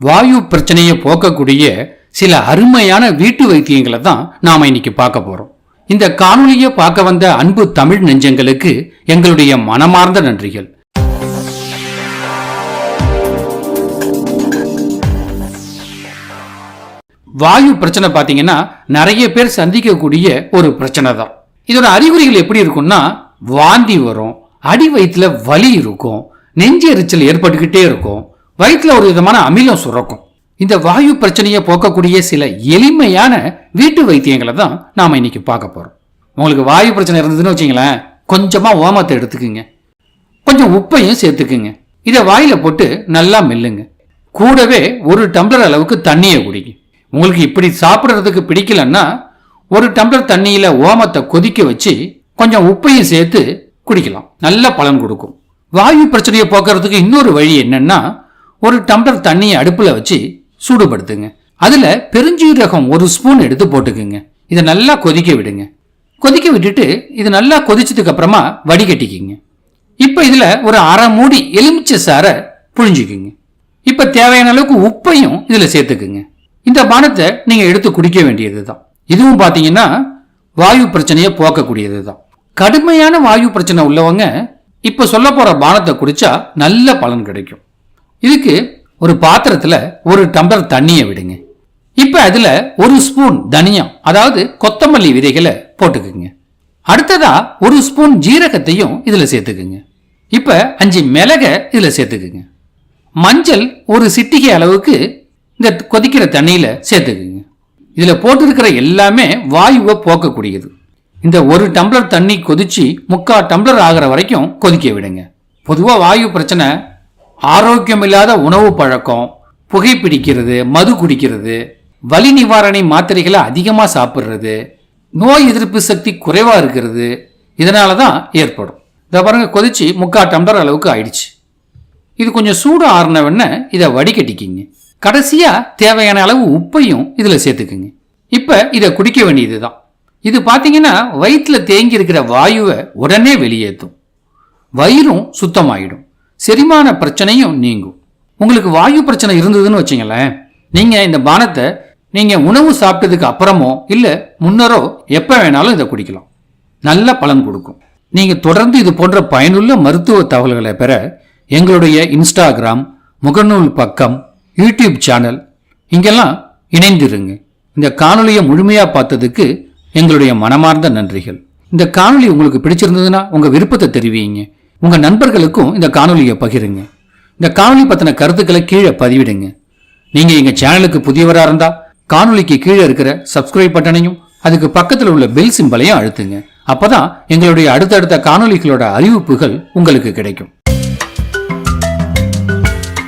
வாயு பிரச்சனையை போக்கக்கூடிய சில அருமையான வீட்டு வைத்தியங்களை தான் நாம இன்னைக்கு பார்க்க போறோம். இந்த காணொலியை பார்க்க வந்த அன்பு தமிழ் நெஞ்சங்களுக்கு எங்களுடைய மனமார்ந்த நன்றிகள். வாயு பிரச்சனை பாத்தீங்கன்னா நிறைய பேர் சந்திக்கக்கூடிய ஒரு பிரச்சனை தான். இதோட அறிகுறிகள் எப்படி இருக்கும்னா, வாந்தி வரும், அடி வயிற்றுல வலி இருக்கும், நெஞ்சு எரிச்சல் ஏற்பட்டுக்கிட்டே இருக்கும், வயிற்றுல ஒரு விதமான அமிலம் சுரக்கும். இந்த வாயு பிரச்சனையை போக்கக்கூடிய சில எளிமையான வீட்டு வைத்தியங்களை தான் நாம இன்னைக்கு பார்க்க போறோம். உங்களுக்கு வாயு பிரச்சனை இருந்ததுன்னு வச்சுங்களேன், கொஞ்சமா ஓமத்தை எடுத்துக்குங்க, கொஞ்சம் உப்பையும் சேர்த்துக்குங்க. இதை வாயில போட்டு நல்லா மெல்லுங்க. கூடவே ஒரு டம்ளர் அளவுக்கு தண்ணியை குடிங்க. உங்களுக்கு இப்படி சாப்பிட்றதுக்கு பிடிக்கலன்னா ஒரு டம்ளர் தண்ணியில ஓமத்தை கொதிக்க வச்சு கொஞ்சம் உப்பையும் சேர்த்து குடிக்கலாம். நல்ல பலன் கொடுக்கும். வாயு பிரச்சனையை போக்குறதுக்கு இன்னொரு வழி என்னன்னா, ஒரு டம்ளர் தண்ணியை அடுப்புல வச்சு சூடுபடுத்துங்க. அதுல பெருஞ்சீரகம் ஒரு ஸ்பூன் எடுத்து போட்டுக்குங்க. இதை நல்லா கொதிக்க விடுங்க. கொதிக்க விட்டுட்டு இது நல்லா கொதிச்சதுக்கு அப்புறமா வடிகட்டிக்கிங்க. இப்ப இதுல ஒரு அரை மூடி எலுமிச்சை சாறை புழிஞ்சுக்குங்க. இப்ப தேவையான அளவுக்கு உப்பையும் இதுல சேர்த்துக்குங்க. இந்த பானத்தை நீங்க எடுத்து குடிக்க வேண்டியதுதான். இதுவும் பாத்தீங்கன்னா வாயு பிரச்சனையை போக்கக்கூடியது தான். கடுமையான வாயு பிரச்சனை உள்ளவங்க இப்ப சொல்ல போற பானத்தை குடிச்சா நல்ல பலன் கிடைக்கும். இதுக்கு ஒரு பாத்திரத்துல ஒரு டம்ளர் தண்ணியை விடுங்க. இப்ப அதுல ஒரு ஸ்பூன் தனியம், அதாவது கொத்தமல்லி விதைகளை போட்டுக்குங்க. அடுத்ததா ஒரு ஸ்பூன் ஜீரகத்தையும் இதுல சேர்த்துக்குங்க. இப்ப 5 மிளகை இதுல சேர்த்துக்குங்க. மஞ்சள் ஒரு சிட்டிகை அளவுக்கு இந்த கொதிக்கிற தண்ணியில சேர்த்துக்குங்க. இதுல போட்டிருக்கிற எல்லாமே வாயுவை போக்கக்கூடியது. இந்த ஒரு டம்ளர் தண்ணி கொதிச்சு 3/4 டம்ளர் ஆகிற வரைக்கும் கொதிக்க விடுங்க. பொதுவா வாயு பிரச்சனை ஆரோக்கியம் இல்லாத உணவு பழக்கம், புகைப்பிடிக்கிறது, மது குடிக்கிறது, வலி நிவாரணை மாத்திரைகளை அதிகமா சாப்பிட்றது, நோய் எதிர்ப்பு சக்தி குறைவா இருக்கிறது, இதனாலதான் ஏற்படும். இதை பாருங்க, கொதிச்சு 3/4 டம்ளர் அளவுக்கு ஆயிடுச்சு. இது கொஞ்சம் சூடு ஆறுனவன இதை வடிகட்டிக்கிங்க. கடைசியா தேவையான அளவு உப்பையும் இதுல சேர்த்துக்குங்க. இப்ப இதை குடிக்க வேண்டியதுதான். இது பாத்தீங்கன்னா வயிற்றுல தேங்கி இருக்கிற வாயுவை உடனே வெளியேற்றும். வயிறும் சுத்தமாயிடும், செரிமான பிரச்சனையும் நீங்கும். உங்களுக்கு வாயு பிரச்சனை இருந்ததுன்னு வச்சுங்களேன், நீங்க இந்த பானத்தை நீங்க உணவு சாப்பிட்டதுக்கு அப்புறமோ இல்ல முன்னரோ எப்ப வேணாலும் இதை குடிக்கலாம். நல்ல பலன் கொடுக்கும். நீங்க தொடர்ந்து இது போன்ற பயனுள்ள மருத்துவ தகவல்களை பெற எங்களுடைய இன்ஸ்டாகிராம், முகநூல் பக்கம், யூடியூப் சேனல் இங்கெல்லாம் இணைந்திருங்க. இந்த காணொலியை முழுமையா பார்த்ததுக்கு எங்களுடைய மனமார்ந்த நன்றிகள். இந்த காணொலி உங்களுக்கு பிடிச்சிருந்ததுன்னா உங்க விருப்பத்தை தெரிவிங்க. உங்க நண்பர்களுக்கும் இந்த காணொலியை பகிருங்க. இந்த காணொலி பத்தின கருத்துக்களை கீழே பதிவிடுங்க. நீங்க எங்க சேனலுக்கு புதியவரா இருந்தா காணொலிக்கு கீழே இருக்கிற சப்ஸ்கிரைப் பட்டனையும் அதுக்கு பக்கத்தில் உள்ள பெல் சிம்பலையும் அழுத்துங்க. அப்பதான் எங்களுடைய அடுத்தடுத்த காணொலிகளோட அறிவிப்புகள் உங்களுக்கு கிடைக்கும்.